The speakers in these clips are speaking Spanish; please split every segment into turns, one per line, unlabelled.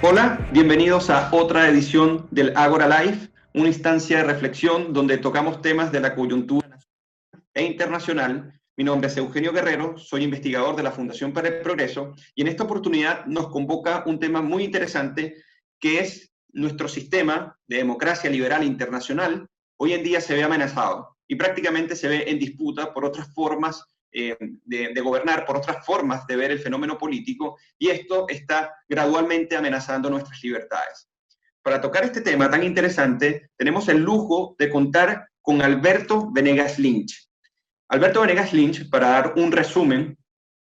Hola, bienvenidos a otra edición del Ágora Live, una instancia de reflexión donde tocamos temas de la coyuntura nacional e internacional. Mi nombre es Eugenio Guerrero, soy investigador de la Fundación para el Progreso y en esta oportunidad nos convoca un tema muy interesante que es nuestro sistema de democracia liberal internacional. Hoy en día se ve amenazado y prácticamente se ve en disputa por otras formas de gobernar, por otras formas de ver el fenómeno político, y esto está gradualmente amenazando nuestras libertades. Para tocar este tema tan interesante, tenemos el lujo de contar con Alberto Venegas Lynch. Alberto Venegas Lynch, para dar un resumen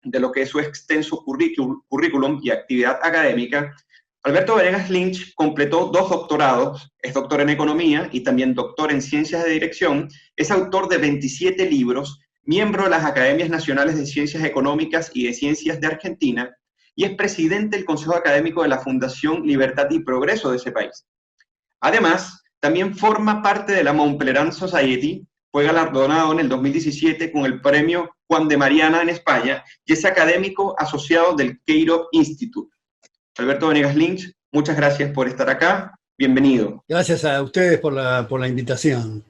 de lo que es su extenso currículum y actividad académica, Alberto Venegas Lynch completó 2 doctorados, es doctor en economía y también doctor en ciencias de dirección, es autor de 27 libros, miembro de las Academias Nacionales de Ciencias Económicas y de Ciencias de Argentina, y es presidente del Consejo Académico de la Fundación Libertad y Progreso de ese país. Además, también forma parte de la Mont Pelerin Society, fue galardonado en el 2017 con el premio Juan de Mariana en España y es académico asociado del Cairo Institute. Alberto Venegas Lynch, muchas gracias por estar acá. Bienvenido.
Gracias a ustedes por la invitación.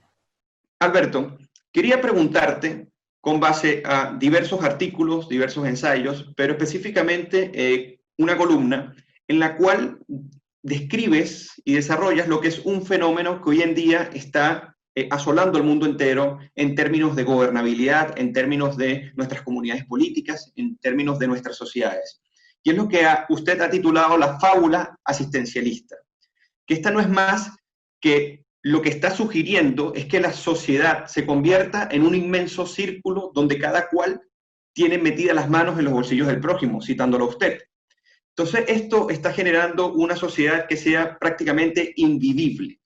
Alberto, quería preguntarte, con base a diversos artículos, diversos ensayos, pero específicamente una columna en la cual describes y desarrollas lo que es un fenómeno que hoy en día está asolando el mundo entero en términos de gobernabilidad, en términos de nuestras comunidades políticas, en términos de nuestras sociedades. Y es lo que usted ha titulado la fábula asistencialista, que esta no es más que lo que está sugiriendo es que la sociedad se convierta en un inmenso círculo donde cada cual tiene metidas las manos en los bolsillos del prójimo, citándolo a usted. Entonces, esto está generando una sociedad que sea prácticamente invivible.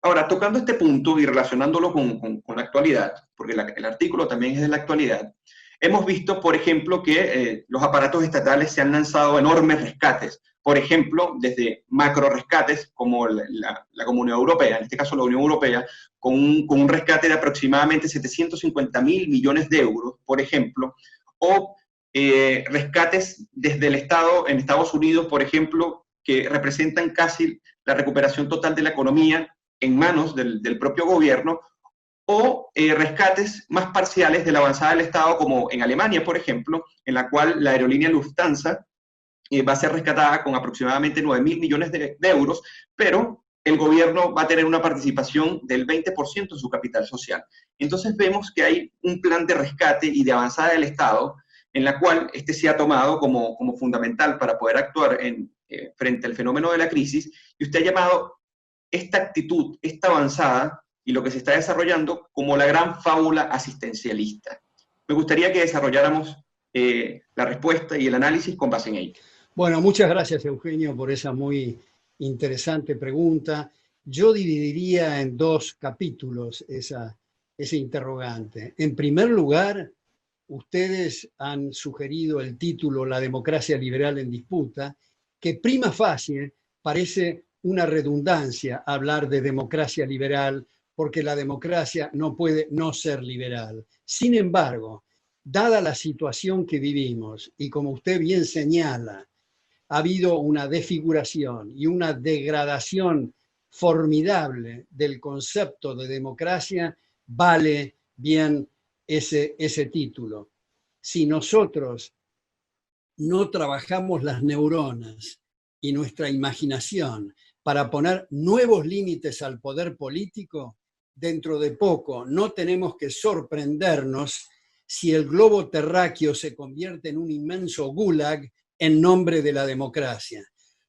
Ahora, tocando este punto y relacionándolo con la actualidad, porque el artículo también es de la actualidad, hemos visto, por ejemplo, que los aparatos estatales se han lanzado enormes rescates, por ejemplo, desde macro rescates como la Comunidad Europea, en este caso la Unión Europea, con un rescate de aproximadamente 750.000 millones de euros, por ejemplo, o rescates desde el Estado, en Estados Unidos, por ejemplo, que representan casi la recuperación total de la economía en manos del propio gobierno, o rescates más parciales de la avanzada del Estado, como en Alemania, por ejemplo, en la cual la aerolínea Lufthansa va a ser rescatada con aproximadamente 9.000 millones de euros, pero el gobierno va a tener una participación del 20% en su capital social. Entonces vemos que hay un plan de rescate y de avanzada del Estado en la cual este se ha tomado como fundamental para poder actuar frente al fenómeno de la crisis, y usted ha llamado esta actitud, esta avanzada y lo que se está desarrollando como la gran fábula asistencialista. Me gustaría que desarrolláramos la respuesta y el análisis con base en ello.
Bueno, muchas gracias, Eugenio, por esa muy interesante pregunta. Yo dividiría en 2 capítulos ese interrogante. En primer lugar, ustedes han sugerido el título La democracia liberal en disputa, que prima facie parece una redundancia hablar de democracia liberal, porque la democracia no puede no ser liberal. Sin embargo, dada la situación que vivimos, y como usted bien señala, ha habido una desfiguración y una degradación formidable del concepto de democracia, vale bien ese título. Si nosotros no trabajamos las neuronas y nuestra imaginación para poner nuevos límites al poder político, dentro de poco no tenemos que sorprendernos si el globo terráqueo se convierte en un inmenso gulag en nombre de la democracia.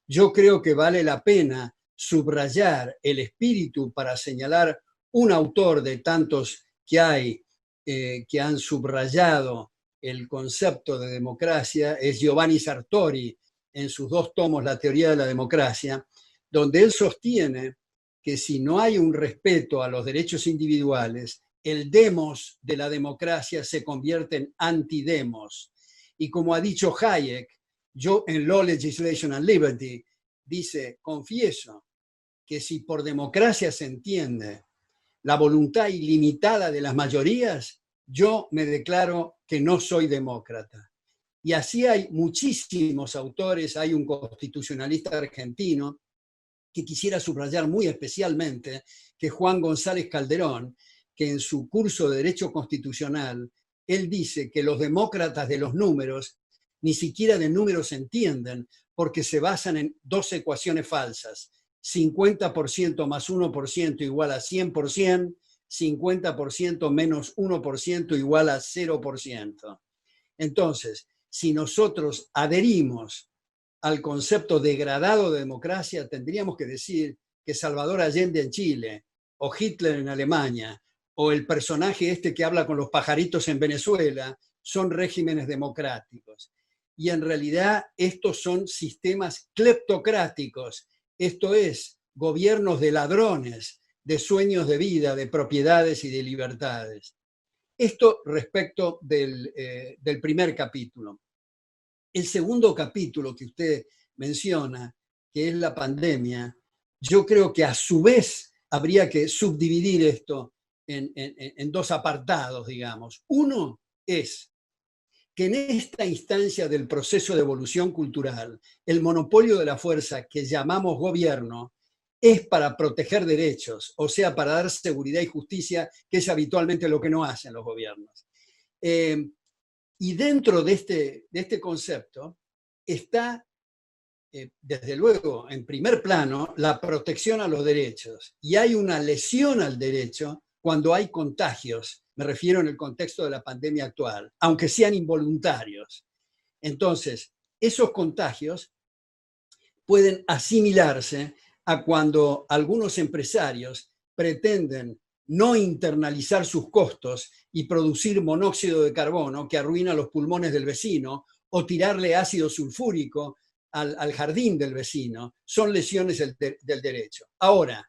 Yo creo que vale la pena subrayar el espíritu para señalar un autor de tantos que hay que han subrayado el concepto de democracia, es Giovanni Sartori, en sus 2 tomos, La teoría de la democracia, donde él sostiene que si no hay un respeto a los derechos individuales, el demos de la democracia se convierte en antidemos. Y como ha dicho Hayek, yo en Law, Legislation and Liberty, dice, confieso que si por democracia se entiende la voluntad ilimitada de las mayorías, yo me declaro que no soy demócrata. Y así hay muchísimos autores, hay un constitucionalista argentino que quisiera subrayar muy especialmente, que es Juan González Calderón, que en su curso de Derecho Constitucional, él dice que los demócratas de los números ni siquiera de números entienden, porque se basan en dos ecuaciones falsas: 50% más 1% igual a 100%, 50% menos 1% igual a 0%. Entonces, si nosotros adherimos al concepto degradado de democracia, tendríamos que decir que Salvador Allende en Chile, o Hitler en Alemania, o el personaje este que habla con los pajaritos en Venezuela, son regímenes democráticos. Y en realidad estos son sistemas cleptocráticos, esto es, gobiernos de ladrones, de sueños de vida, de propiedades y de libertades. Esto respecto del primer capítulo. El segundo capítulo que usted menciona, que es la pandemia, yo creo que a su vez habría que subdividir esto en dos apartados, digamos. Uno es que en esta instancia del proceso de evolución cultural, el monopolio de la fuerza que llamamos gobierno es para proteger derechos, o sea, para dar seguridad y justicia, que es habitualmente lo que no hacen los gobiernos. Y dentro de este concepto está, desde luego, en primer plano, la protección a los derechos. Y hay una lesión al derecho cuando hay contagios, me refiero en el contexto de la pandemia actual, aunque sean involuntarios. Entonces, esos contagios pueden asimilarse a cuando algunos empresarios pretenden no internalizar sus costos y producir monóxido de carbono que arruina los pulmones del vecino, o tirarle ácido sulfúrico al jardín del vecino. Son lesiones del derecho. Ahora,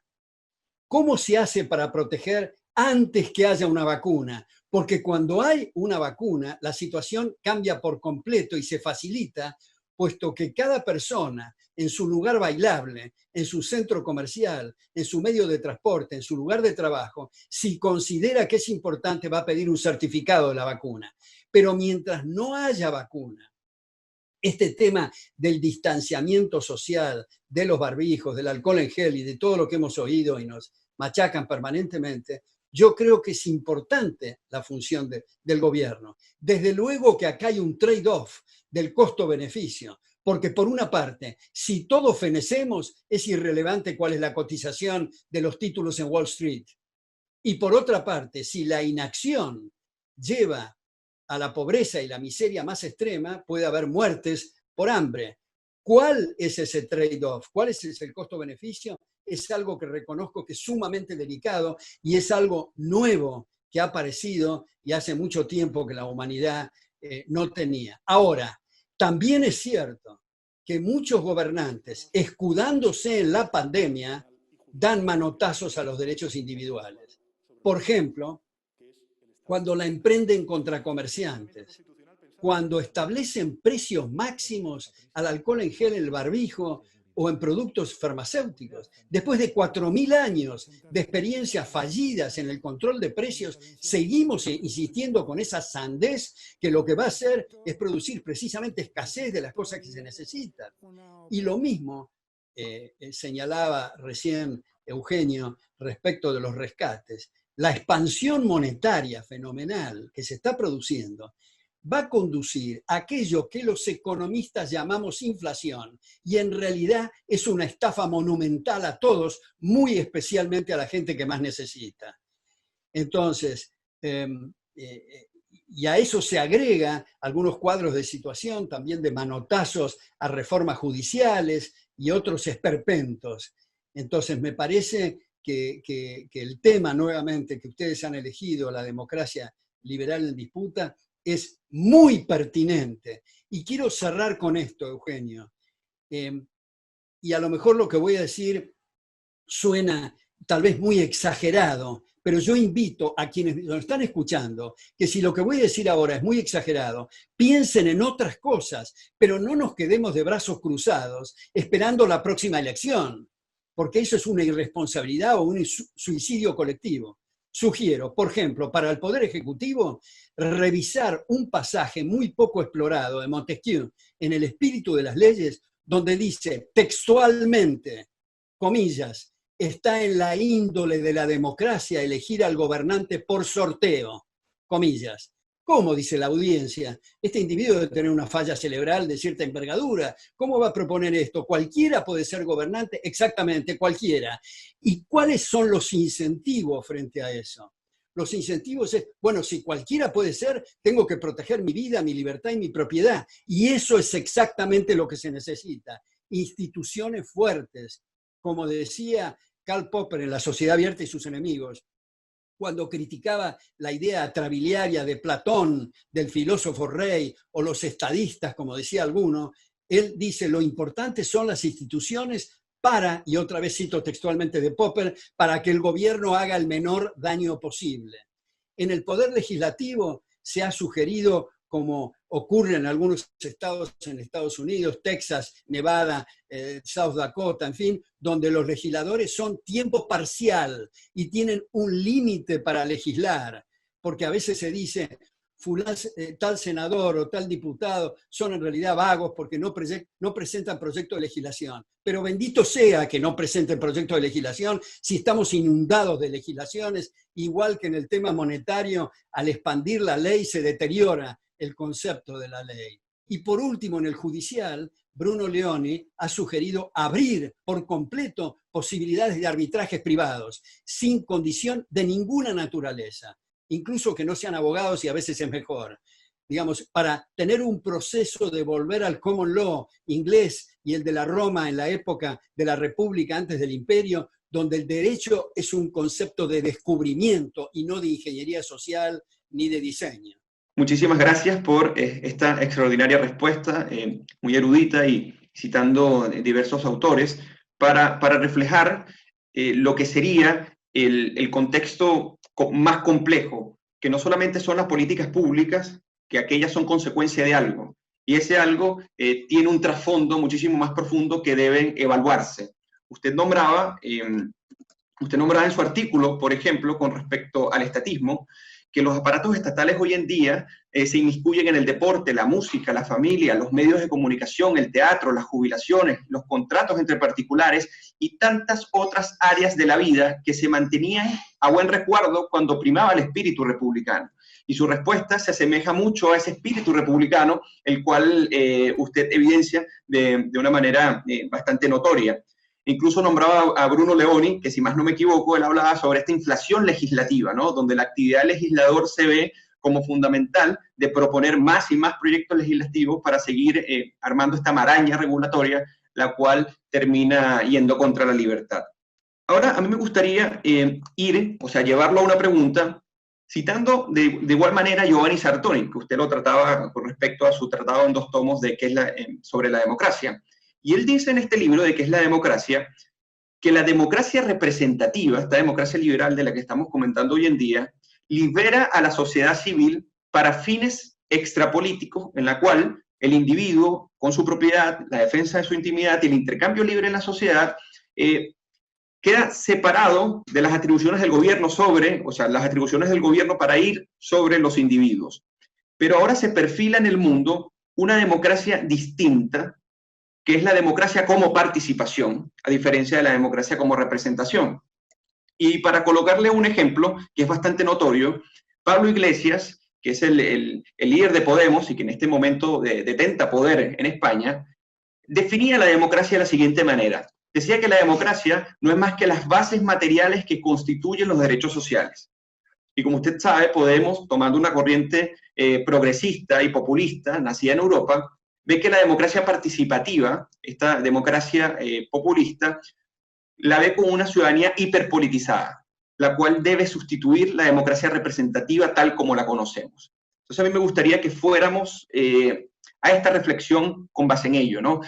¿cómo se hace para proteger antes que haya una vacuna? Porque cuando hay una vacuna, la situación cambia por completo y se facilita, puesto que cada persona en su lugar bailable, en su centro comercial, en su medio de transporte, en su lugar de trabajo, si considera que es importante, va a pedir un certificado de la vacuna. Pero mientras no haya vacuna, este tema del distanciamiento social, de los barbijos, del alcohol en gel y de todo lo que hemos oído y nos machacan permanentemente, yo creo que es importante la función del gobierno. Desde luego que acá hay un trade-off del costo-beneficio, porque por una parte, si todos fenecemos, es irrelevante cuál es la cotización de los títulos en Wall Street. Y por otra parte, si la inacción lleva a la pobreza y la miseria más extrema, puede haber muertes por hambre. ¿Cuál es ese trade-off? ¿Cuál es el costo-beneficio? Es algo que reconozco que es sumamente delicado y es algo nuevo que ha aparecido y hace mucho tiempo que la humanidad no tenía. Ahora, también es cierto que muchos gobernantes, escudándose en la pandemia, dan manotazos a los derechos individuales. Por ejemplo, cuando la emprenden contra comerciantes, cuando establecen precios máximos al alcohol en gel, en el barbijo o en productos farmacéuticos. Después de 4.000 años de experiencias fallidas en el control de precios, seguimos insistiendo con esa sandez que lo que va a hacer es producir precisamente escasez de las cosas que se necesitan. Y lo mismo señalaba recién Eugenio respecto de los rescates. La expansión monetaria fenomenal que se está produciendo va a conducir a aquello que los economistas llamamos inflación, y en realidad es una estafa monumental a todos, muy especialmente a la gente que más necesita. Entonces, y a eso se agrega algunos cuadros de situación, también de manotazos a reformas judiciales y otros esperpentos. Entonces, me parece que el tema nuevamente que ustedes han elegido, la democracia liberal en disputa, es muy pertinente. Y quiero cerrar con esto, Eugenio. Y a lo mejor lo que voy a decir suena tal vez muy exagerado, pero yo invito a quienes nos están escuchando que si lo que voy a decir ahora es muy exagerado, piensen en otras cosas, pero no nos quedemos de brazos cruzados esperando la próxima elección, porque eso es una irresponsabilidad o un suicidio colectivo. Sugiero, por ejemplo, para el Poder Ejecutivo, revisar un pasaje muy poco explorado de Montesquieu en El espíritu de las leyes, donde dice textualmente, comillas, está en la índole de la democracia elegir al gobernante por sorteo, comillas. ¿Cómo? Dice la audiencia. Este individuo debe tener una falla cerebral de cierta envergadura. ¿Cómo va a proponer esto? ¿Cualquiera puede ser gobernante? Exactamente, cualquiera. ¿Y cuáles son los incentivos frente a eso? Los incentivos es, bueno, si cualquiera puede ser, tengo que proteger mi vida, mi libertad y mi propiedad. Y eso es exactamente lo que se necesita. Instituciones fuertes. Como decía Karl Popper en La Sociedad Abierta y sus enemigos, cuando criticaba la idea trabiliaria de Platón, del filósofo rey, o los estadistas, como decía alguno, él dice, lo importante son las instituciones para, y otra vez cito textualmente de Popper, para que el gobierno haga el menor daño posible. En el poder legislativo se ha sugerido, como ocurre en algunos estados en Estados Unidos, Texas, Nevada, South Dakota, en fin, donde los legisladores son tiempo parcial y tienen un límite para legislar, porque a veces se dice, tal senador o tal diputado son en realidad vagos porque no presentan proyecto de legislación. Pero bendito sea que no presenten proyecto de legislación si estamos inundados de legislaciones, igual que en el tema monetario, al expandir la ley se deteriora el concepto de la ley. Y por último, en el judicial, Bruno Leoni ha sugerido abrir por completo posibilidades de arbitrajes privados, sin condición de ninguna naturaleza, incluso que no sean abogados y a veces es mejor. Digamos, para tener un proceso de volver al common law inglés y el de la Roma en la época de la República antes del Imperio, donde el derecho es un concepto de descubrimiento y no de ingeniería social ni de diseño.
Muchísimas gracias por esta extraordinaria respuesta, muy erudita y citando diversos autores, para reflejar lo que sería el contexto más complejo, que no solamente son las políticas públicas, que aquellas son consecuencia de algo, y ese algo tiene un trasfondo muchísimo más profundo que deben evaluarse. Usted nombraba en su artículo, por ejemplo, con respecto al estatismo, que los aparatos estatales hoy en día se inmiscuyen en el deporte, la música, la familia, los medios de comunicación, el teatro, las jubilaciones, los contratos entre particulares y tantas otras áreas de la vida que se mantenían a buen recuerdo cuando primaba el espíritu republicano. Y su respuesta se asemeja mucho a ese espíritu republicano, el cual usted evidencia de una manera bastante notoria. Incluso nombraba a Bruno Leoni, que si más no me equivoco, él hablaba sobre esta inflación legislativa, ¿no? Donde la actividad legislador se ve como fundamental de proponer más y más proyectos legislativos para seguir armando esta maraña regulatoria, la cual termina yendo contra la libertad. Ahora, a mí me gustaría llevarlo a una pregunta, citando de igual manera a Giovanni Sartori, que usted lo trataba con respecto a su tratado en 2 tomos de sobre la democracia. Y él dice en este libro de qué es la democracia, que la democracia representativa, esta democracia liberal de la que estamos comentando hoy en día, libera a la sociedad civil para fines extrapolíticos, en la cual el individuo, con su propiedad, la defensa de su intimidad y el intercambio libre en la sociedad, queda separado de las atribuciones del gobierno las atribuciones del gobierno para ir sobre los individuos. Pero ahora se perfila en el mundo una democracia distinta, que es la democracia como participación, a diferencia de la democracia como representación. Y para colocarle un ejemplo que es bastante notorio, Pablo Iglesias, que es el líder de Podemos y que en este momento detenta poder en España, definía la democracia de la siguiente manera. Decía que la democracia no es más que las bases materiales que constituyen los derechos sociales. Y como usted sabe, Podemos, tomando una corriente progresista y populista, nacida en Europa, ve que la democracia participativa, esta democracia populista, la ve como una ciudadanía hiperpolitizada, la cual debe sustituir la democracia representativa tal como la conocemos. Entonces a mí me gustaría que fuéramos a esta reflexión con base en ello, ¿no?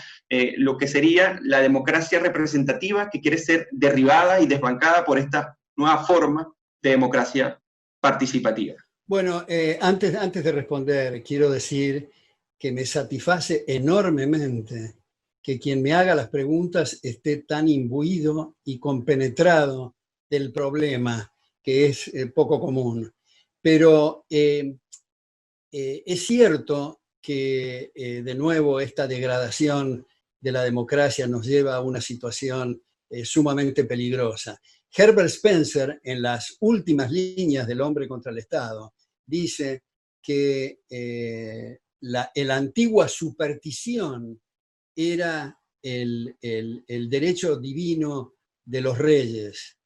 Lo que sería la democracia representativa que quiere ser derribada y desbancada por esta nueva forma de democracia participativa.
Bueno, antes de responder, quiero decir que me satisface enormemente que quien me haga las preguntas esté tan imbuido y compenetrado del problema que es poco común. Pero es cierto que, de nuevo, esta degradación de la democracia nos lleva a una situación sumamente peligrosa. Herbert Spencer, en las últimas líneas del Hombre contra el Estado, dice que la antigua superstición era el derecho divino de los reyes.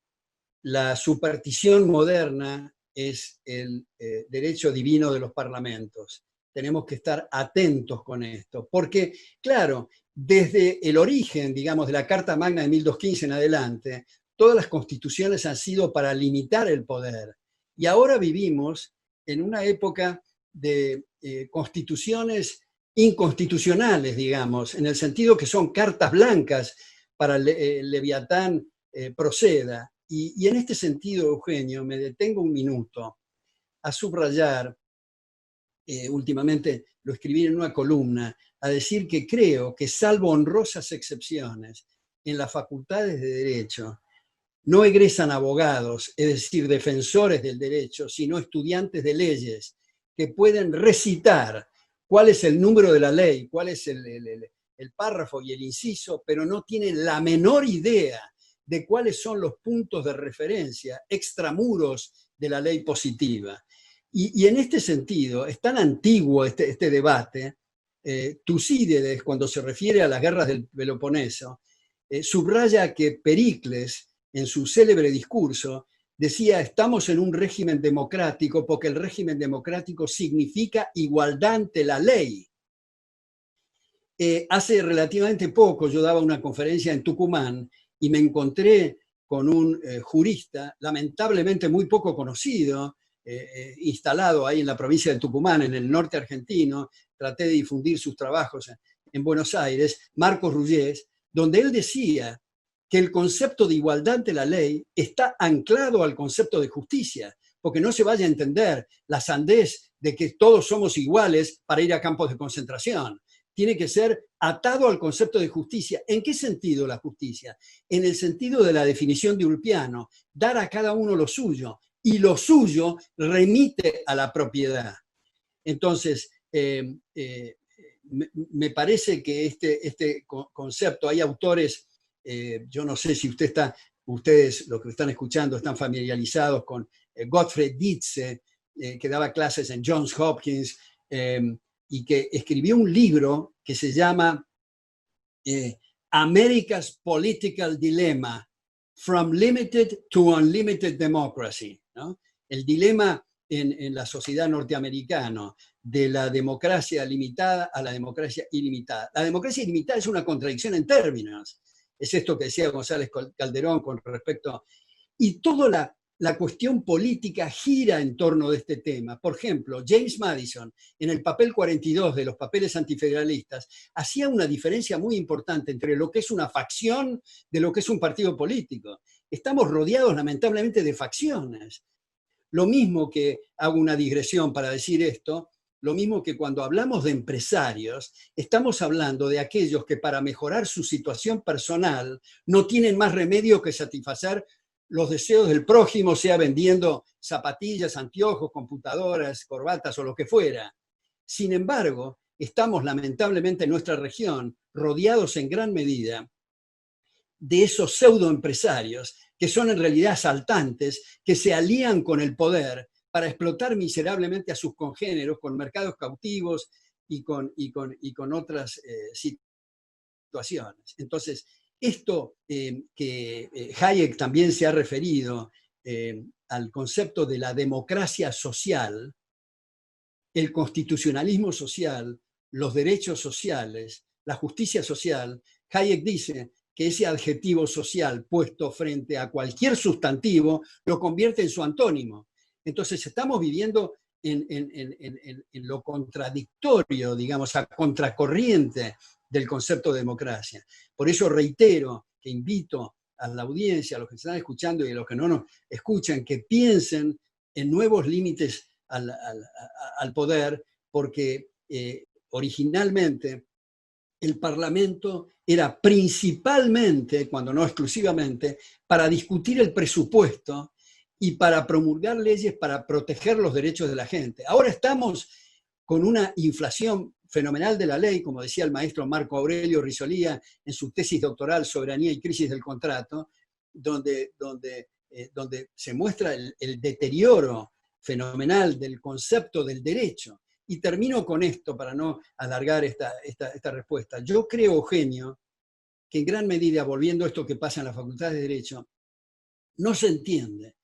La superstición moderna es el derecho divino de los parlamentos. Tenemos que estar atentos con esto, porque, claro, desde el origen, digamos, de la Carta Magna de 1215 en adelante, todas las constituciones han sido para limitar el poder. Y ahora vivimos en una época de constituciones inconstitucionales, digamos, en el sentido que son cartas blancas para el Leviatán proceda. Y en este sentido, Eugenio, me detengo un minuto a subrayar, últimamente lo escribí en una columna, a decir que creo que, salvo honrosas excepciones, en las facultades de Derecho no egresan abogados, es decir, defensores del derecho, sino estudiantes de leyes que pueden recitar cuál es el número de la ley, cuál es el párrafo y el inciso, pero no tienen la menor idea de cuáles son los puntos de referencia extramuros de la ley positiva. Y en este sentido, es tan antiguo este debate. Tucídides, cuando se refiere a las guerras del Peloponeso, subraya que Pericles, en su célebre discurso, decía: estamos en un régimen democrático porque el régimen democrático significa igualdad ante la ley. Hace relativamente poco yo daba una conferencia en Tucumán y me encontré con un jurista, lamentablemente muy poco conocido, instalado ahí en la provincia de Tucumán, en el norte argentino. Traté de difundir sus trabajos en Buenos Aires, Marcos Rullés, donde él decía que el concepto de igualdad ante la ley está anclado al concepto de justicia, porque no se vaya a entender la sandez de que todos somos iguales para ir a campos de concentración. Tiene que ser atado al concepto de justicia. ¿En qué sentido la justicia? En el sentido de la definición de Ulpiano, dar a cada uno lo suyo, y lo suyo remite a la propiedad. Entonces, me parece que este concepto, hay autores, yo no sé si ustedes, los que están escuchando, están familiarizados con Gottfried Dietze, que daba clases en Johns Hopkins, y que escribió un libro que se llama America's Political Dilemma, From Limited to Unlimited Democracy, ¿no? El dilema en la sociedad norteamericana, de la democracia limitada a la democracia ilimitada. La democracia ilimitada es una contradicción en términos. Es esto que decía González Calderón con respecto... Y toda la cuestión política gira en torno de este tema. Por ejemplo, James Madison, en el papel 42 de los papeles antifederalistas, hacía una diferencia muy importante entre lo que es una facción de lo que es un partido político. Estamos rodeados, lamentablemente, de facciones. Lo mismo que, hago una digresión para decir esto, lo mismo que cuando hablamos de empresarios, estamos hablando de aquellos que, para mejorar su situación personal, no tienen más remedio que satisfacer los deseos del prójimo, sea vendiendo zapatillas, anteojos, computadoras, corbatas o lo que fuera. Sin embargo, estamos lamentablemente en nuestra región rodeados en gran medida de esos pseudoempresarios que son en realidad asaltantes, que se alían con el poder para explotar miserablemente a sus congéneros con mercados cautivos y con otras situaciones. Entonces, esto que Hayek también se ha referido al concepto de la democracia social, el constitucionalismo social, los derechos sociales, la justicia social, Hayek dice que ese adjetivo social puesto frente a cualquier sustantivo lo convierte en su antónimo. Entonces estamos viviendo en lo contradictorio, digamos, a contracorriente del concepto de democracia. Por eso reitero que invito a la audiencia, a los que están escuchando y a los que no nos escuchan, que piensen en nuevos límites al poder, porque originalmente el Parlamento era principalmente, cuando no exclusivamente, para discutir el presupuesto y para promulgar leyes para proteger los derechos de la gente. Ahora estamos con una inflación fenomenal de la ley, como decía el maestro Marco Aurelio Risolía en su tesis doctoral Soberanía y crisis del contrato, donde se muestra el deterioro fenomenal del concepto del derecho. Y termino con esto para no alargar esta respuesta. Yo creo, Eugenio, que en gran medida, volviendo a esto que pasa en la Facultad de Derecho, no se entiende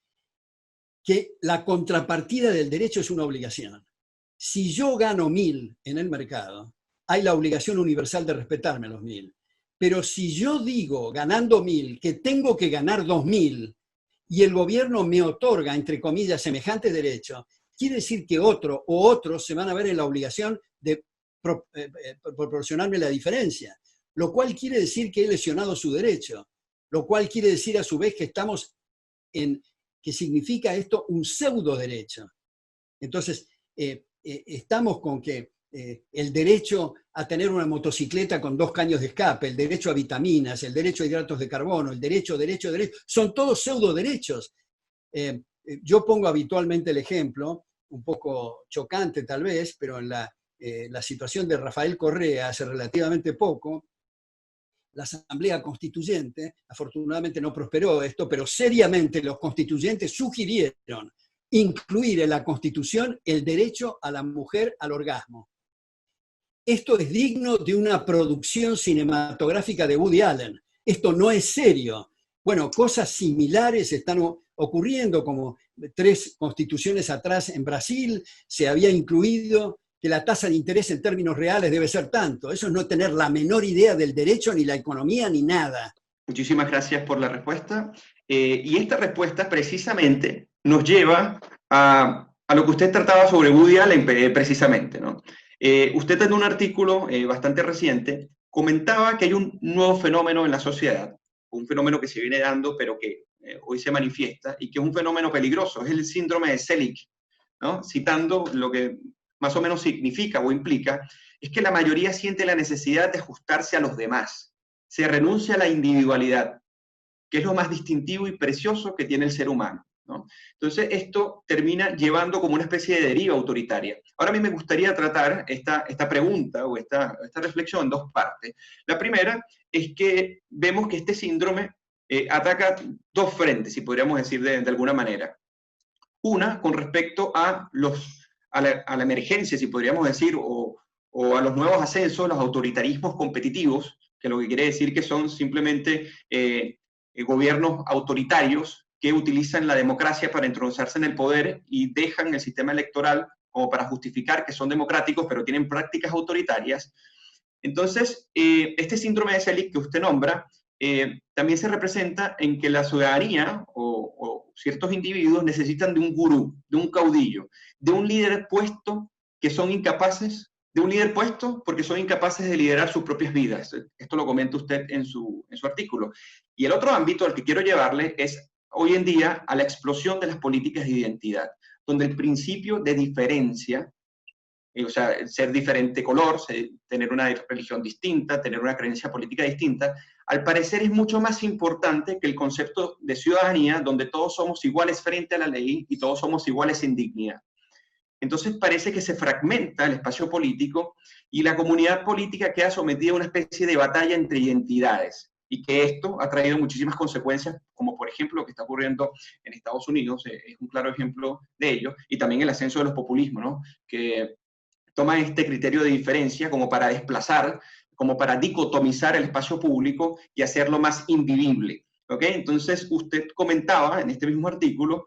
que la contrapartida del derecho es una obligación. Si yo gano 1.000 en el mercado, hay la obligación universal de respetarme los 1.000. Pero si yo digo, ganando 1.000, que tengo que ganar 2.000 y el gobierno me otorga, entre comillas, semejante derecho, quiere decir que otro o otros se van a ver en la obligación de proporcionarme la diferencia, lo cual quiere decir que he lesionado su derecho, lo cual quiere decir a su vez que estamos que significa esto un pseudo derecho. Entonces, estamos con que el derecho a tener una motocicleta con 2 caños de escape, el derecho a vitaminas, el derecho a hidratos de carbono, el derecho, son todos pseudo derechos. Yo pongo habitualmente el ejemplo, un poco chocante tal vez, pero en la situación de Rafael Correa hace relativamente poco, la Asamblea Constituyente, afortunadamente no prosperó esto, pero seriamente los constituyentes sugirieron incluir en la Constitución el derecho a la mujer al orgasmo. Esto es digno de una producción cinematográfica de Woody Allen. Esto no es serio. Bueno, cosas similares están ocurriendo, como 3 constituciones atrás en Brasil se había incluido que la tasa de interés en términos reales debe ser tanto. Eso es no tener la menor idea del derecho, ni la economía, ni nada.
Muchísimas gracias por la respuesta. Y esta respuesta precisamente nos lleva a lo que usted trataba sobre Woody Allen precisamente, ¿no? Usted en un artículo bastante reciente comentaba que hay un nuevo fenómeno en la sociedad, un fenómeno que se viene dando pero que hoy se manifiesta y que es un fenómeno peligroso, es el síndrome de Selig, ¿no? Citando lo que más o menos significa o implica, es que la mayoría siente la necesidad de ajustarse a los demás. Se renuncia a la individualidad, que es lo más distintivo y precioso que tiene el ser humano, ¿no? Entonces, esto termina llevando como una especie de deriva autoritaria. Ahora a mí me gustaría tratar esta pregunta o esta reflexión en 2 partes. La primera es que vemos que este síndrome ataca 2 frentes, si podríamos decir de alguna manera. Una, con respecto a la emergencia, si podríamos decir, o a los nuevos ascensos, los autoritarismos competitivos, que lo que quiere decir que son simplemente gobiernos autoritarios que utilizan la democracia para entronizarse en el poder y dejan el sistema electoral como para justificar que son democráticos, pero tienen prácticas autoritarias. Entonces, este síndrome de Selig que usted nombra también se representa en que la ciudadanía o ciertos individuos necesitan de un gurú, de un caudillo, de un líder puesto que son incapaces, de un líder puesto porque son incapaces de liderar sus propias vidas. Esto lo comenta usted en su artículo. Y el otro ámbito al que quiero llevarle es hoy en día a la explosión de las políticas de identidad, donde el principio de diferencia, o sea, ser diferente color, tener una religión distinta, tener una creencia política distinta, al parecer es mucho más importante que el concepto de ciudadanía, donde todos somos iguales frente a la ley y todos somos iguales en dignidad. Entonces parece que se fragmenta el espacio político y la comunidad política queda sometida a una especie de batalla entre identidades, y que esto ha traído muchísimas consecuencias, como por ejemplo lo que está ocurriendo en Estados Unidos, es un claro ejemplo de ello, y también el ascenso de los populismos, ¿no? Que toma este criterio de diferencia como para desplazar, como para dicotomizar el espacio público y hacerlo más invivible. ¿Okay? Entonces, usted comentaba en este mismo artículo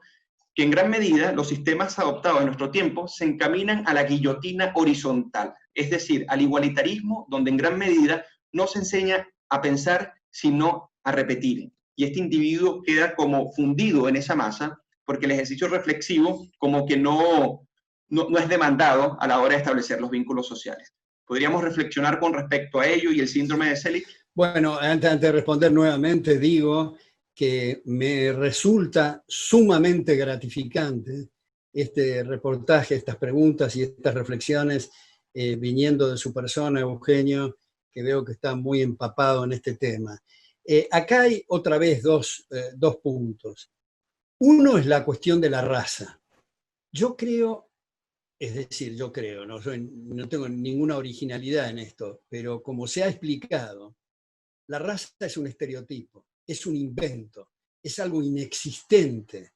que en gran medida los sistemas adoptados en nuestro tiempo se encaminan a la guillotina horizontal, es decir, al igualitarismo, donde en gran medida no se enseña a pensar, sino a repetir. Y este individuo queda como fundido en esa masa, porque el ejercicio reflexivo como que no es demandado a la hora de establecer los vínculos sociales. ¿Podríamos reflexionar con respecto a ello y el síndrome de Selig?
Bueno, antes de responder nuevamente, digo que me resulta sumamente gratificante este reportaje, estas preguntas y estas reflexiones viniendo de su persona, Eugenio, que veo que está muy empapado en este tema. Acá hay otra vez dos puntos. Uno es la cuestión de la raza. Yo creo, no tengo ninguna originalidad en esto, pero como se ha explicado, la raza es un estereotipo, es un invento, es algo inexistente.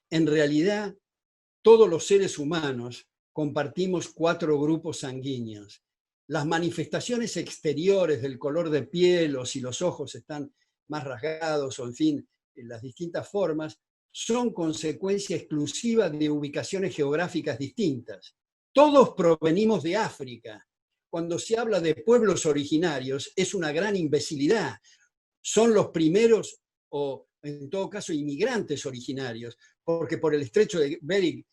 En realidad, todos los seres humanos compartimos 4 grupos sanguíneos. Las manifestaciones exteriores del color de piel o si los ojos están más rasgados o en fin, en las distintas formas, son consecuencia exclusiva de ubicaciones geográficas distintas. Todos provenimos de África. Cuando se habla de pueblos originarios es una gran imbecilidad. Son los primeros o en todo caso inmigrantes originarios, porque por el estrecho de Bering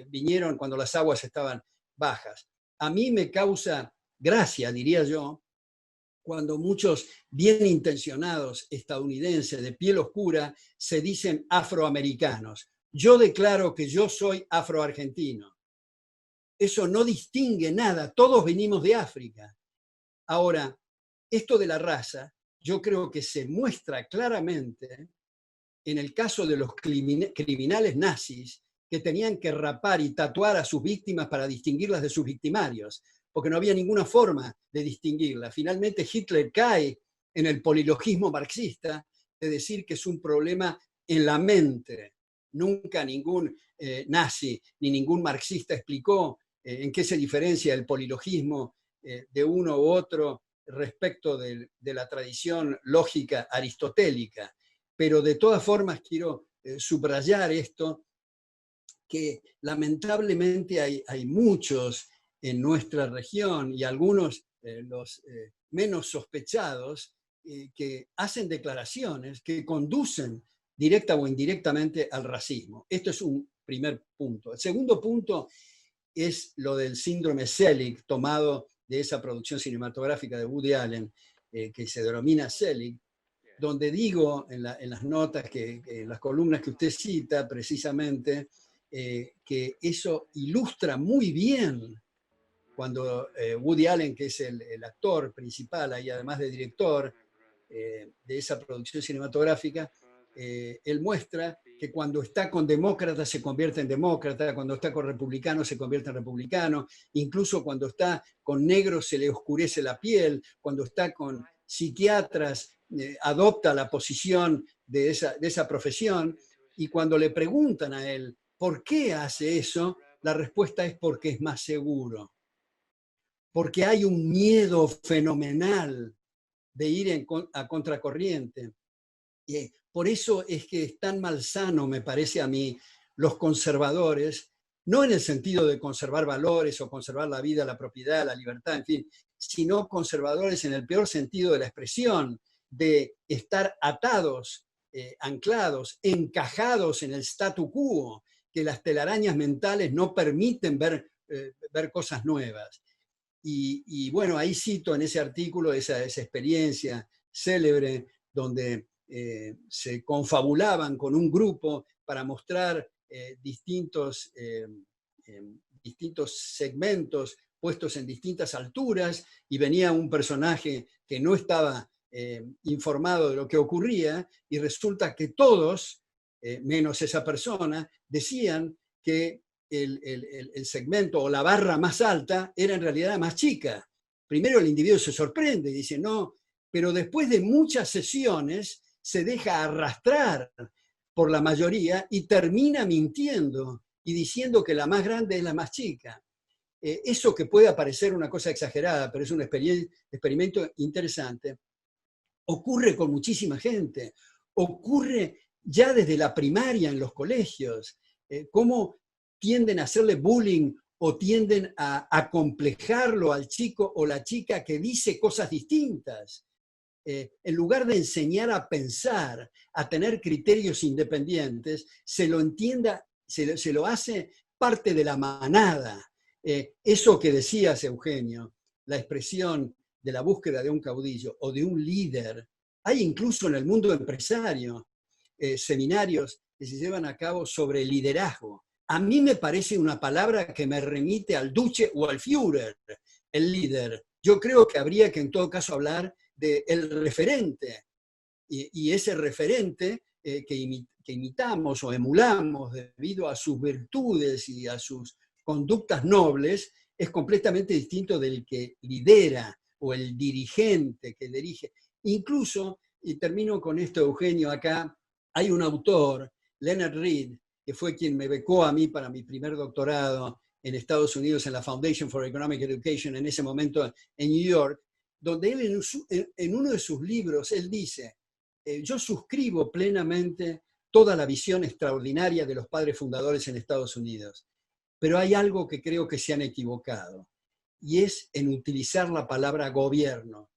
vinieron cuando las aguas estaban bajas. A mí me causa gracia, diría yo, cuando muchos bien intencionados estadounidenses de piel oscura se dicen afroamericanos. Yo declaro que yo soy afroargentino. Eso no distingue nada, todos venimos de África. Ahora, esto de la raza, yo creo que se muestra claramente en el caso de los criminales nazis que tenían que rapar y tatuar a sus víctimas para distinguirlas de sus victimarios, porque no había ninguna forma de distinguirlas. Finalmente Hitler cae en el polilogismo marxista de decir que es un problema en la mente. Nunca ningún nazi ni ningún marxista explicó en qué se diferencia el polilogismo de uno u otro respecto de la tradición lógica aristotélica. Pero de todas formas quiero subrayar esto, que lamentablemente hay muchos en nuestra región y algunos, los menos sospechados, que hacen declaraciones que conducen directa o indirectamente al racismo. Esto es un primer punto. El segundo punto es lo del síndrome Selig, tomado de esa producción cinematográfica de Woody Allen, que se denomina Selig, donde digo en las notas, en las columnas que usted cita precisamente, que eso ilustra muy bien cuando Woody Allen, que es el actor principal, ahí además de director de esa producción cinematográfica, él muestra que cuando está con demócratas se convierte en demócrata, cuando está con republicanos se convierte en republicano, incluso cuando está con negros se le oscurece la piel, cuando está con psiquiatras adopta la posición de esa profesión, y cuando le preguntan a él por qué hace eso, la respuesta es porque es más seguro, porque hay un miedo fenomenal de ir a contracorriente. Por eso es que es tan malsano, me parece a mí, los conservadores, no en el sentido de conservar valores o conservar la vida, la propiedad, la libertad, en fin, sino conservadores en el peor sentido de la expresión, de estar atados, anclados, encajados en el statu quo, que las telarañas mentales no permiten ver cosas nuevas. Y bueno, ahí cito en ese artículo esa experiencia célebre donde se confabulaban con un grupo para mostrar distintos segmentos puestos en distintas alturas, y venía un personaje que no estaba informado de lo que ocurría, y resulta que todos, menos esa persona, decían que el segmento o la barra más alta era en realidad la más chica. Primero el individuo se sorprende y dice, no, pero después de muchas sesiones se deja arrastrar por la mayoría y termina mintiendo y diciendo que la más grande es la más chica. Eso que puede parecer una cosa exagerada, pero es un experimento interesante, ocurre con muchísima gente, ocurre ya desde la primaria en los colegios, cómo tienden a hacerle bullying o tienden a acomplejarlo al chico o la chica que dice cosas distintas. En lugar de enseñar a pensar, a tener criterios independientes, se lo hace parte de la manada. Eso que decías, Eugenio, la expresión de la búsqueda de un caudillo o de un líder, hay incluso en el mundo empresario seminarios que se llevan a cabo sobre liderazgo. A mí me parece una palabra que me remite al Duce o al Führer, el líder. Yo creo que habría que en todo caso hablar del referente, y ese referente que imitamos o emulamos debido a sus virtudes y a sus conductas nobles es completamente distinto del que lidera o el dirigente que dirige. Incluso, y termino con esto, Eugenio, acá hay un autor, Leonard Read, que fue quien me becó a mí para mi primer doctorado en Estados Unidos en la Foundation for Economic Education, en ese momento en New York, donde él en uno de sus libros, él dice, yo suscribo plenamente toda la visión extraordinaria de los padres fundadores en Estados Unidos, pero hay algo que creo que se han equivocado, y es en utilizar la palabra gobierno,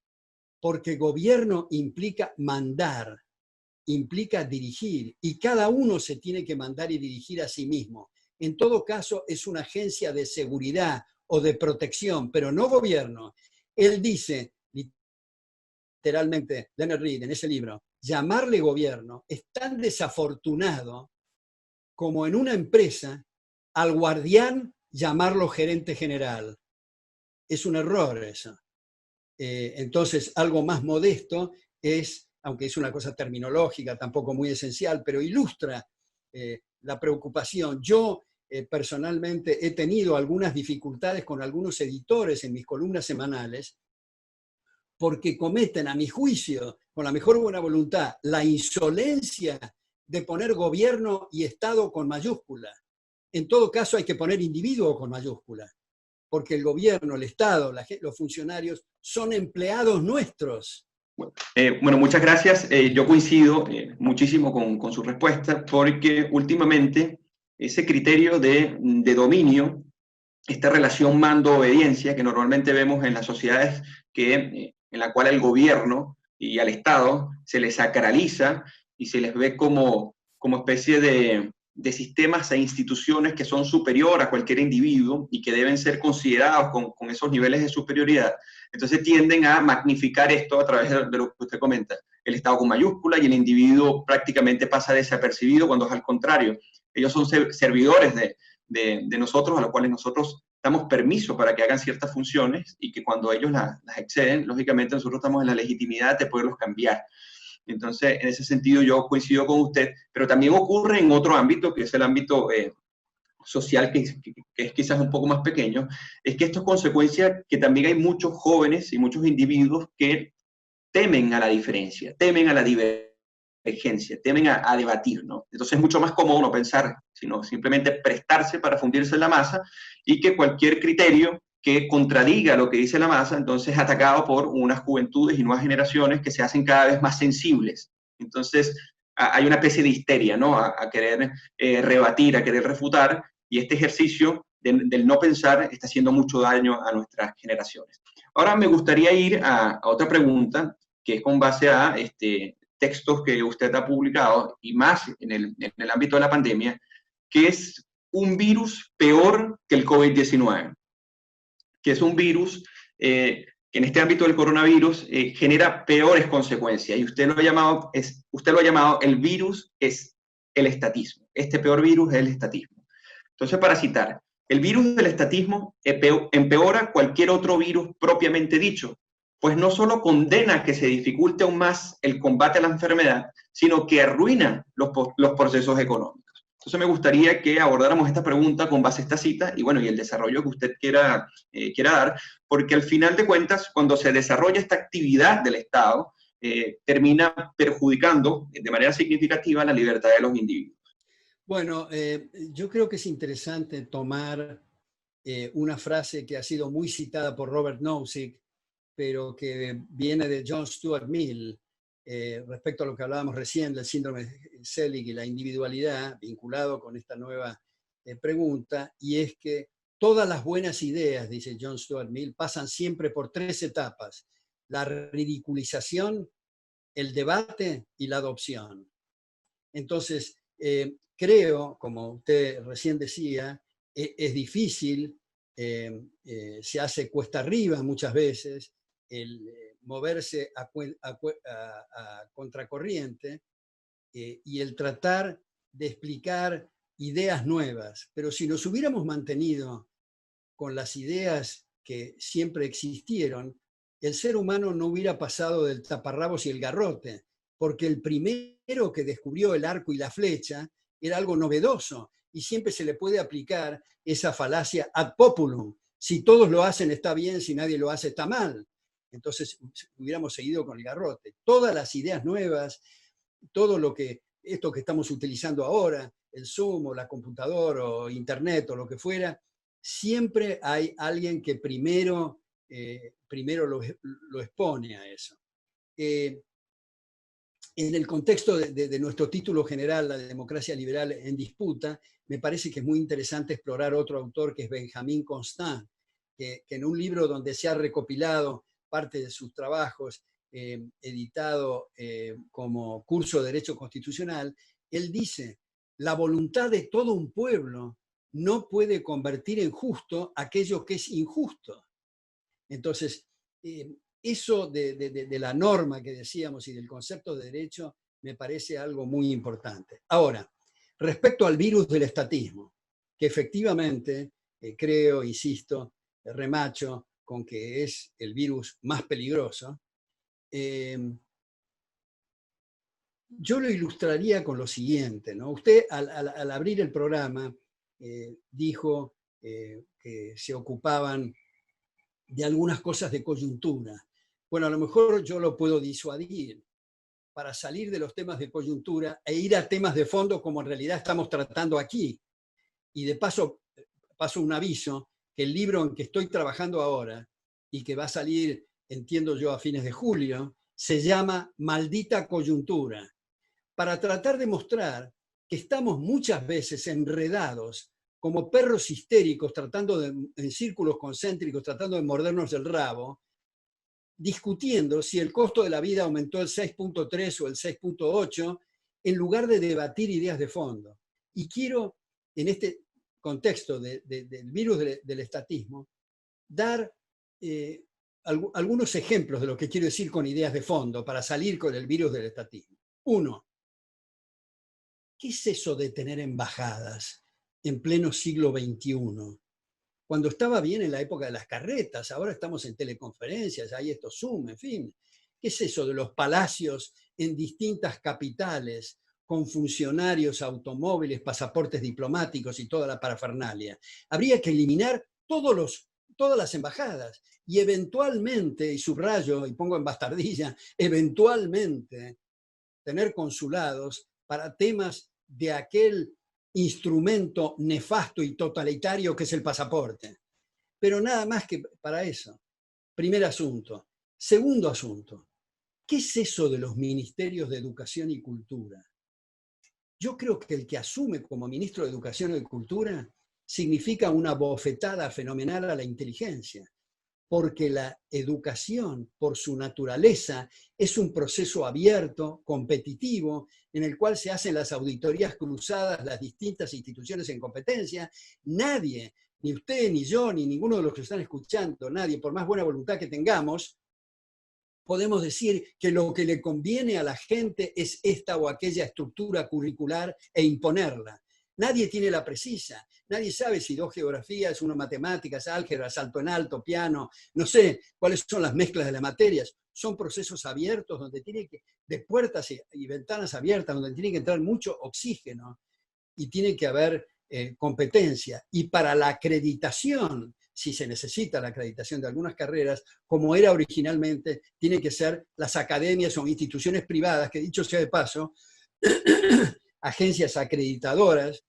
porque gobierno implica mandar, implica dirigir, y cada uno se tiene que mandar y dirigir a sí mismo. En todo caso, es una agencia de seguridad o de protección, pero no gobierno. Él dice, literalmente, Leonard Read, en ese libro, llamarle gobierno es tan desafortunado como en una empresa al guardián llamarlo gerente general. Es un error eso. Entonces, algo más modesto es, aunque es una cosa terminológica, tampoco muy esencial, pero ilustra la preocupación. Yo personalmente he tenido algunas dificultades con algunos editores en mis columnas semanales porque cometen, a mi juicio, con la mejor buena voluntad, la insolencia de poner gobierno y Estado con mayúscula. En todo caso hay que poner individuo con mayúscula, porque el gobierno, el Estado, los funcionarios son empleados nuestros.
Bueno, muchas gracias. Yo coincido muchísimo con su respuesta, porque últimamente ese criterio de dominio, esta relación mando-obediencia que normalmente vemos en las sociedades en la cual el gobierno y al Estado se les sacraliza y se les ve como especie de sistemas e instituciones que son superior a cualquier individuo y que deben ser considerados con esos niveles de superioridad. Entonces tienden a magnificar esto a través de lo que usted comenta, el Estado con mayúscula, y el individuo prácticamente pasa desapercibido cuando es al contrario. Ellos son servidores de nosotros, a los cuales nosotros damos permiso para que hagan ciertas funciones, y que cuando ellos las exceden, lógicamente nosotros estamos en la legitimidad de poderlos cambiar. Entonces, en ese sentido yo coincido con usted, pero también ocurre en otro ámbito, que es el ámbito social, que es quizás un poco más pequeño. Es que esto es consecuencia que también hay muchos jóvenes y muchos individuos que temen a la diferencia, temen a la divergencia, temen a debatir, ¿no? Entonces es mucho más cómodo no pensar, sino simplemente prestarse para fundirse en la masa, y que cualquier criterio que contradiga lo que dice la masa, entonces es atacado por unas juventudes y nuevas generaciones que se hacen cada vez más sensibles. Entonces hay una especie de histeria, ¿no? A querer rebatir, a querer refutar, y este ejercicio del no pensar está haciendo mucho daño a nuestras generaciones. Ahora me gustaría ir a otra pregunta, que es con base a textos que usted ha publicado, y más en el ámbito de la pandemia, que es un virus peor que el COVID-19, que es un virus que en este ámbito del coronavirus genera peores consecuencias, y usted lo ha llamado el virus es el estatismo. Este peor virus es el estatismo. Entonces, para citar, el virus del estatismo empeora cualquier otro virus propiamente dicho, pues no solo condena que se dificulte aún más el combate a la enfermedad, sino que arruina los procesos económicos. Entonces me gustaría que abordáramos esta pregunta con base a esta cita y, bueno, y el desarrollo que usted quiera dar, porque al final de cuentas, cuando se desarrolla esta actividad del Estado, termina perjudicando de manera significativa la libertad de los individuos.
Bueno, yo creo que es interesante tomar una frase que ha sido muy citada por Robert Nozick, pero que viene de John Stuart Mill, respecto a lo que hablábamos recién del síndrome de Selig y la individualidad, vinculado con esta nueva pregunta, y es que todas las buenas ideas, dice John Stuart Mill, pasan siempre por tres etapas: la ridiculización, el debate y la adopción. Entonces, creo, como usted recién decía, es difícil, se hace cuesta arriba muchas veces el moverse a contracorriente y el tratar de explicar ideas nuevas. Pero si nos hubiéramos mantenido con las ideas que siempre existieron, el ser humano no hubiera pasado del taparrabos y el garrote, porque el primer que descubrió el arco y la flecha era algo novedoso, y siempre se le puede aplicar esa falacia ad populum. Si todos lo hacen está bien, si nadie lo hace está mal. Entonces hubiéramos seguido con el garrote. Todas las ideas nuevas, todo esto que estamos utilizando ahora, el Zoom o la computadora o Internet o lo que fuera, siempre hay alguien que primero lo expone a eso. En el contexto de nuestro título general, La democracia liberal en disputa, me parece que es muy interesante explorar otro autor, que es Benjamin Constant, que en un libro donde se ha recopilado parte de sus trabajos, editado como curso de Derecho Constitucional, él dice: la voluntad de todo un pueblo no puede convertir en justo aquello que es injusto. Entonces, eso de la norma que decíamos y del concepto de derecho me parece algo muy importante. Ahora, respecto al virus del estatismo, que efectivamente creo, insisto, remacho con que es el virus más peligroso, yo lo ilustraría con lo siguiente, ¿no? Usted al abrir el programa dijo que se ocupaban de algunas cosas de coyuntura. Bueno, a lo mejor yo lo puedo disuadir para salir de los temas de coyuntura e ir a temas de fondo como en realidad estamos tratando aquí. Y de paso un aviso, que el libro en que estoy trabajando ahora y que va a salir, entiendo yo, a fines de julio, se llama Maldita Coyuntura, para tratar de mostrar que estamos muchas veces enredados como perros histéricos, en círculos concéntricos, tratando de mordernos el rabo, discutiendo si el costo de la vida aumentó el 6.3 o el 6.8, en lugar de debatir ideas de fondo. Y quiero, en este contexto del virus del estatismo, dar algunos ejemplos de lo que quiero decir con ideas de fondo para salir con el virus del estatismo. Uno, ¿qué es eso de tener embajadas en pleno siglo XXI? Cuando estaba bien en la época de las carretas, ahora estamos en teleconferencias, hay estos Zoom, en fin. ¿Qué es eso de los palacios en distintas capitales con funcionarios, automóviles, pasaportes diplomáticos y toda la parafernalia? Habría que eliminar todas las embajadas y eventualmente, y subrayo y pongo en bastardilla, eventualmente tener consulados para temas de aquel instrumento nefasto y totalitario que es el pasaporte. Pero nada más que para eso. Primer asunto. Segundo asunto. ¿Qué es eso de los ministerios de Educación y Cultura? Yo creo que el que asume como ministro de Educación y Cultura significa una bofetada fenomenal a la inteligencia, porque la educación, por su naturaleza, es un proceso abierto, competitivo, en el cual se hacen las auditorías cruzadas, las distintas instituciones en competencia. Nadie, ni usted, ni yo, ni ninguno de los que están escuchando, nadie, por más buena voluntad que tengamos, podemos decir que lo que le conviene a la gente es esta o aquella estructura curricular e imponerla. Nadie tiene la precisa, nadie sabe si 2 geografías, 1 matemáticas, álgebra, salto en alto, piano, no sé cuáles son las mezclas de las materias. Son procesos abiertos donde tiene que, de puertas y ventanas abiertas, donde tiene que entrar mucho oxígeno y tiene que haber competencia. Y para la acreditación, si se necesita la acreditación de algunas carreras, como era originalmente, tiene que ser las academias o instituciones privadas, que dicho sea de paso, agencias acreditadoras,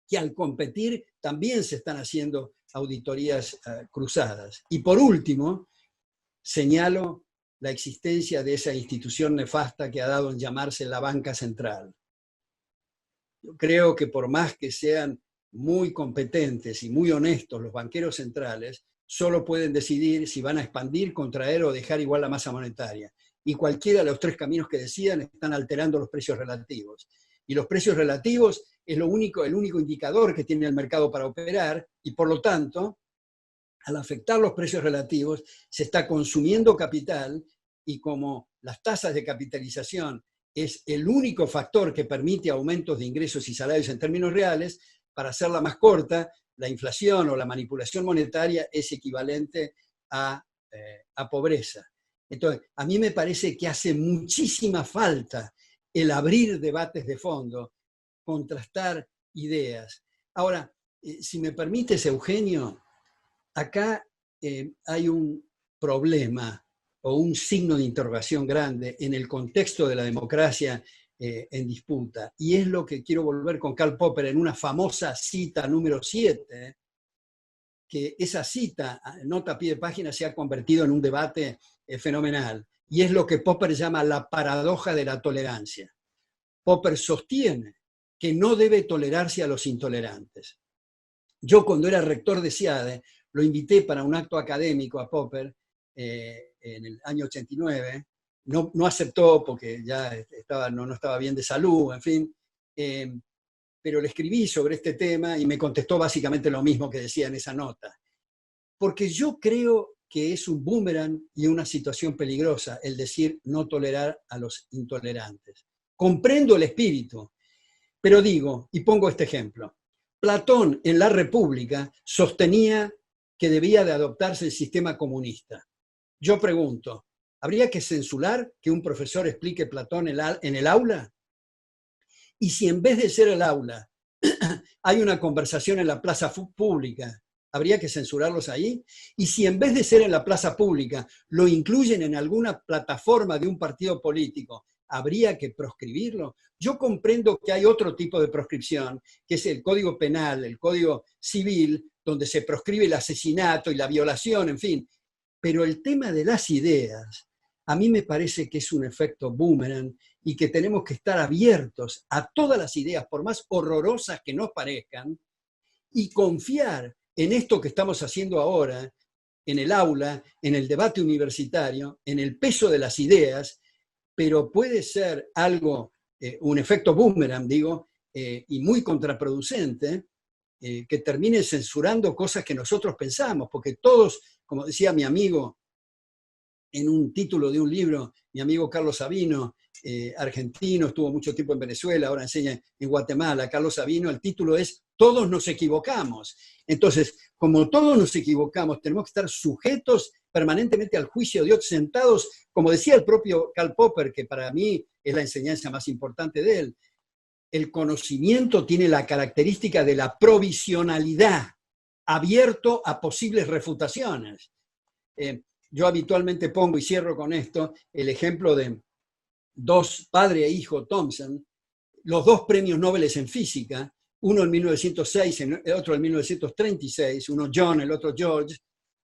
que al competir también se están haciendo auditorías cruzadas. Y por último, señalo la existencia de esa institución nefasta que ha dado en llamarse la banca central. Yo creo que por más que sean muy competentes y muy honestos los banqueros centrales, solo pueden decidir si van a expandir, contraer o dejar igual la masa monetaria. Y cualquiera de los 3 caminos que decidan están alterando los precios relativos. Y los precios relativos es el único indicador que tiene el mercado para operar, y por lo tanto, al afectar los precios relativos, se está consumiendo capital, y como las tasas de capitalización es el único factor que permite aumentos de ingresos y salarios en términos reales, para hacerla más corta, la inflación o la manipulación monetaria es equivalente a pobreza. Entonces, a mí me parece que hace muchísima falta el abrir debates de fondo, contrastar ideas. Ahora, si me permites, Eugenio, acá hay un problema o un signo de interrogación grande en el contexto de la democracia en disputa. Y es lo que quiero volver con Karl Popper en una famosa cita número 7, que esa cita, nota a pie de página, se ha convertido en un debate fenomenal. Y es lo que Popper llama la paradoja de la tolerancia. Popper sostiene que no debe tolerarse a los intolerantes. Yo, cuando era rector de SIADE, lo invité para un acto académico a Popper en el año 89. No aceptó porque ya no estaba bien de salud, en fin. Pero le escribí sobre este tema y me contestó básicamente lo mismo que decía en esa nota. Porque yo creo que es un boomerang y una situación peligrosa el decir no tolerar a los intolerantes. Comprendo el espíritu, pero digo, y pongo este ejemplo, Platón en la República sostenía que debía de adoptarse el sistema comunista. Yo pregunto, ¿habría que censurar que un profesor explique Platón en el aula? Y si en vez de ser el aula hay una conversación en la plaza pública, ¿habría que censurarlos ahí? Y si en vez de ser en la plaza pública lo incluyen en alguna plataforma de un partido político, ¿habría que proscribirlo? Yo comprendo que hay otro tipo de proscripción, que es el Código Penal, el Código Civil, donde se proscribe el asesinato y la violación, en fin. Pero el tema de las ideas, a mí me parece que es un efecto boomerang y que tenemos que estar abiertos a todas las ideas, por más horrorosas que nos parezcan, y confiar en esto que estamos haciendo ahora, en el aula, en el debate universitario, en el peso de las ideas, pero puede ser algo, un efecto boomerang, digo, y muy contraproducente, que termine censurando cosas que nosotros pensamos, porque todos, como decía mi amigo en un título de un libro, mi amigo Carlos Sabino, argentino, estuvo mucho tiempo en Venezuela, ahora enseña en Guatemala, Carlos Sabino, el título es Todos nos equivocamos. Entonces, como todos nos equivocamos, tenemos que estar sujetos permanentemente al juicio de otros, sentados, como decía el propio Karl Popper, que para mí es la enseñanza más importante de él, el conocimiento tiene la característica de la provisionalidad, abierto a posibles refutaciones. Yo habitualmente pongo, y cierro con esto, el ejemplo de dos, padre e hijo Thomson, los dos premios Nobel en física, uno en 1906, el otro en 1936, uno John, el otro George.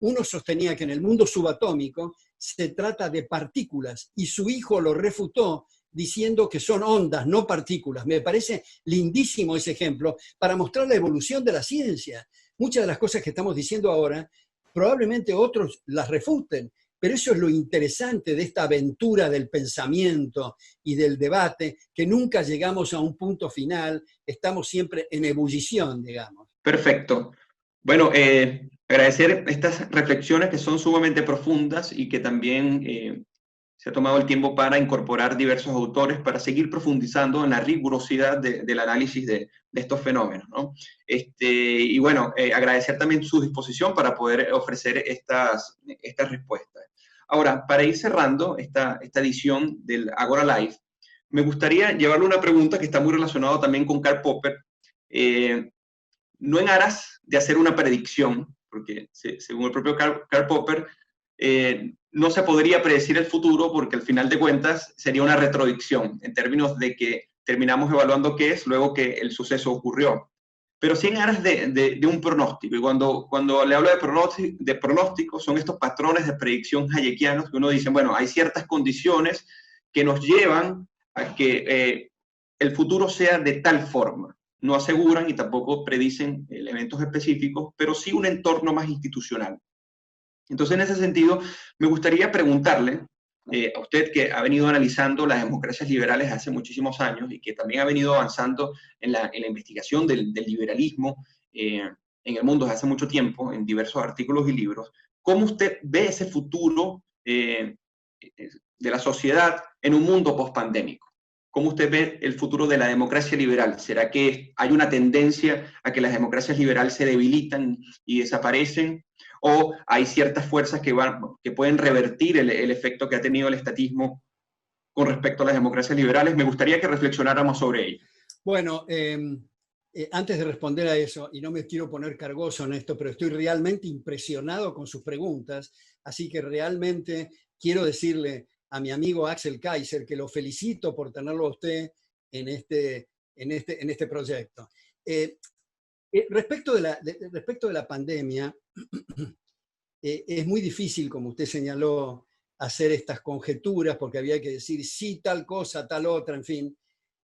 Uno sostenía que en el mundo subatómico se trata de partículas y su hijo lo refutó diciendo que son ondas, no partículas. Me parece lindísimo ese ejemplo para mostrar la evolución de la ciencia. Muchas de las cosas que estamos diciendo ahora, probablemente otros las refuten, pero eso es lo interesante de esta aventura del pensamiento y del debate, que nunca llegamos a un punto final, estamos siempre en ebullición, digamos.
Perfecto. Bueno, agradecer estas reflexiones que son sumamente profundas y que también se ha tomado el tiempo para incorporar diversos autores para seguir profundizando en la rigurosidad del análisis de estos fenómenos, ¿no? Y bueno, agradecer también su disposición para poder ofrecer estas respuestas. Ahora, para ir cerrando esta edición del Agora Live, me gustaría llevarle una pregunta que está muy relacionada también con Karl Popper, no en aras de hacer una predicción, porque según el propio Karl Popper, no se podría predecir el futuro porque al final de cuentas sería una retrodicción en términos de que terminamos evaluando qué es luego que el suceso ocurrió. Pero sí en aras de un pronóstico. Y cuando le hablo de pronóstico, son estos patrones de predicción hayekianos que uno dice, bueno, hay ciertas condiciones que nos llevan a que el futuro sea de tal forma. No aseguran y tampoco predicen elementos específicos, pero sí un entorno más institucional. Entonces, en ese sentido, me gustaría preguntarle a usted que ha venido analizando las democracias liberales hace muchísimos años y que también ha venido avanzando en la investigación del liberalismo en el mundo desde hace mucho tiempo, en diversos artículos y libros, ¿cómo usted ve ese futuro de la sociedad en un mundo post-pandémico? ¿Cómo usted ve el futuro de la democracia liberal? ¿Será que hay una tendencia a que las democracias liberales se debilitan y desaparecen? ¿O hay ciertas fuerzas que pueden revertir el efecto que ha tenido el estatismo con respecto a las democracias liberales. Me gustaría que reflexionáramos sobre ello.
Bueno, antes de responder a eso, y no me quiero poner cargoso en esto, pero estoy realmente impresionado con sus preguntas, así que realmente quiero decirle a mi amigo Axel Kaiser que lo felicito por tenerlo a usted en este proyecto. Respecto de la pandemia, es muy difícil, como usted señaló, hacer estas conjeturas, porque había que decir sí, tal cosa, tal otra, en fin.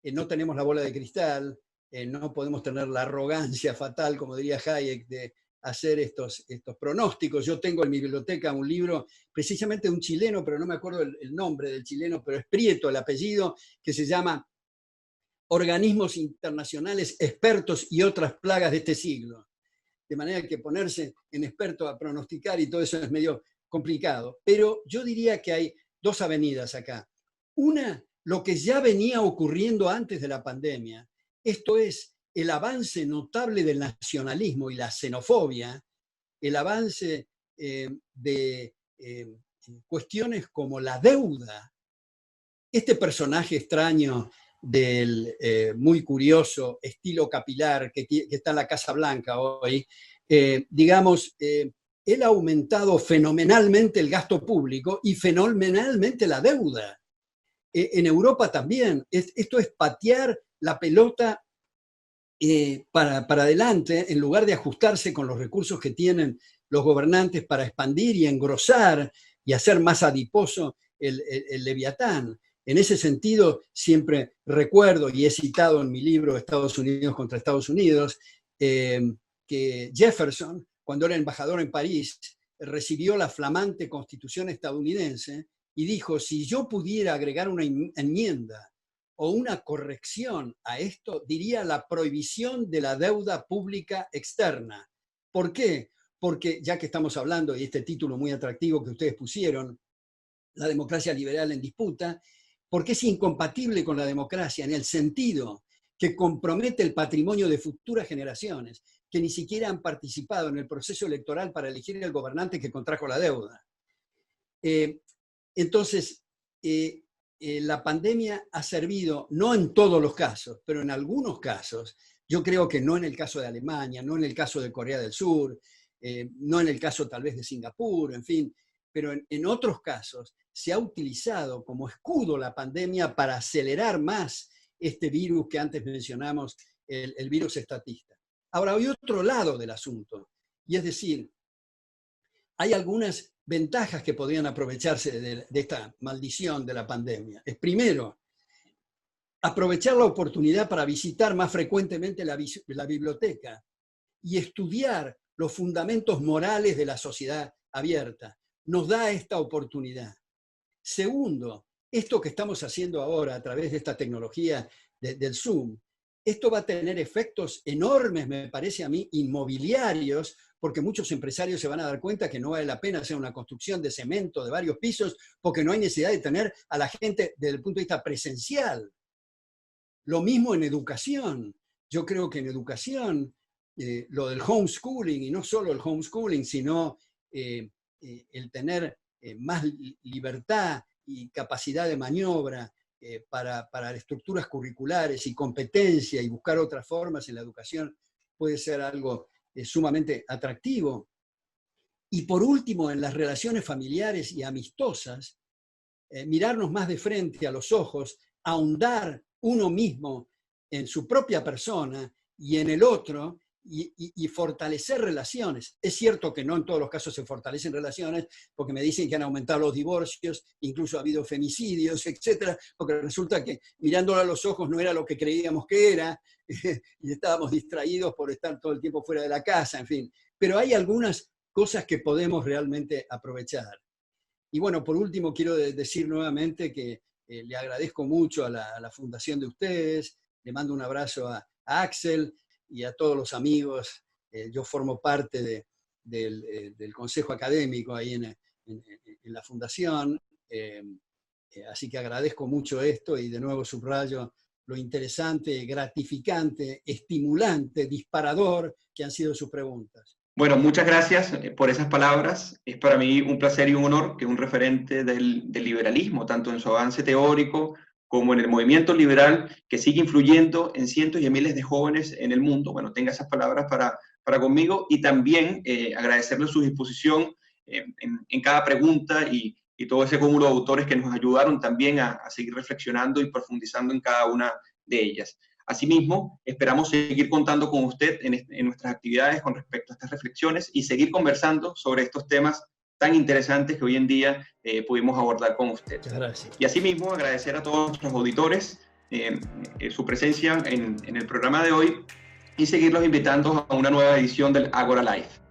No tenemos la bola de cristal, no podemos tener la arrogancia fatal, como diría Hayek, de hacer estos pronósticos. Yo tengo en mi biblioteca un libro precisamente de un chileno, pero no me acuerdo el nombre del chileno, pero es Prieto el apellido, que se llama Organismos Internacionales Expertos y otras plagas de este siglo. De manera que ponerse en experto a pronosticar y todo eso es medio complicado. Pero yo diría que hay dos avenidas acá. Una, lo que ya venía ocurriendo antes de la pandemia, esto es el avance notable del nacionalismo y la xenofobia, el avance de cuestiones como la deuda. Este personaje extraño del muy curioso estilo capilar que está en la Casa Blanca hoy, digamos, él ha aumentado fenomenalmente el gasto público y fenomenalmente la deuda. En Europa también. Esto es patear la pelota para adelante en lugar de ajustarse con los recursos que tienen los gobernantes para expandir y engrosar y hacer más adiposo el leviatán. En ese sentido, siempre recuerdo, y he citado en mi libro Estados Unidos contra Estados Unidos, que Jefferson, cuando era embajador en París, recibió la flamante Constitución estadounidense y dijo, si yo pudiera agregar una enmienda o una corrección a esto, diría la prohibición de la deuda pública externa. ¿Por qué? Porque, ya que estamos hablando, y este título muy atractivo que ustedes pusieron, la democracia liberal en disputa, porque es incompatible con la democracia en el sentido que compromete el patrimonio de futuras generaciones que ni siquiera han participado en el proceso electoral para elegir el gobernante que contrajo la deuda. Entonces, la pandemia ha servido, no en todos los casos, pero en algunos casos, yo creo que no en el caso de Alemania, no en el caso de Corea del Sur, no en el caso tal vez de Singapur, en fin, pero en otros casos se ha utilizado como escudo la pandemia para acelerar más este virus que antes mencionamos, el virus estatista. Ahora, hay otro lado del asunto, y es decir, hay algunas ventajas que podrían aprovecharse de esta maldición de la pandemia. Es primero, aprovechar la oportunidad para visitar más frecuentemente la biblioteca y estudiar los fundamentos morales de la sociedad abierta. Nos da esta oportunidad. Segundo, esto que estamos haciendo ahora a través de esta tecnología del Zoom, esto va a tener efectos enormes, me parece a mí, inmobiliarios, porque muchos empresarios se van a dar cuenta que no vale la pena hacer una construcción de cemento de varios pisos, porque no hay necesidad de tener a la gente desde el punto de vista presencial. Lo mismo en educación. Yo creo que en educación, lo del homeschooling, y no solo el homeschooling, sino el tener más libertad y capacidad de maniobra para estructuras curriculares y competencia y buscar otras formas en la educación puede ser algo sumamente atractivo. Y por último, en las relaciones familiares y amistosas, mirarnos más de frente a los ojos, ahondar uno mismo en su propia persona y en el otro, y fortalecer relaciones. Es cierto que no en todos los casos se fortalecen relaciones, porque me dicen que han aumentado los divorcios, incluso ha habido femicidios, etcétera, porque resulta que mirándolo a los ojos no era lo que creíamos que era, y estábamos distraídos por estar todo el tiempo fuera de la casa, en fin. Pero hay algunas cosas que podemos realmente aprovechar. Y bueno, por último, quiero decir nuevamente que le agradezco mucho a la fundación de ustedes, le mando un abrazo a Axel y a todos los amigos. Yo formo parte del consejo académico ahí en la fundación, así que agradezco mucho esto y de nuevo subrayo lo interesante, gratificante, estimulante, disparador que han sido sus preguntas.
Bueno, muchas gracias por esas palabras. Es para mí un placer y un honor que un referente del liberalismo, tanto en su avance teórico como en el movimiento liberal, que sigue influyendo en cientos y en miles de jóvenes en el mundo, bueno, tenga esas palabras para conmigo, y también agradecerle su disposición en cada pregunta y todo ese cúmulo de autores que nos ayudaron también a seguir reflexionando y profundizando en cada una de ellas. Asimismo, esperamos seguir contando con usted en nuestras actividades con respecto a estas reflexiones y seguir conversando sobre estos temas tan interesantes que hoy en día pudimos abordar con usted.
Muchas gracias.
Y asimismo, agradecer a todos nuestros auditores su presencia en el programa de hoy y seguirlos invitando a una nueva edición del Agora Live.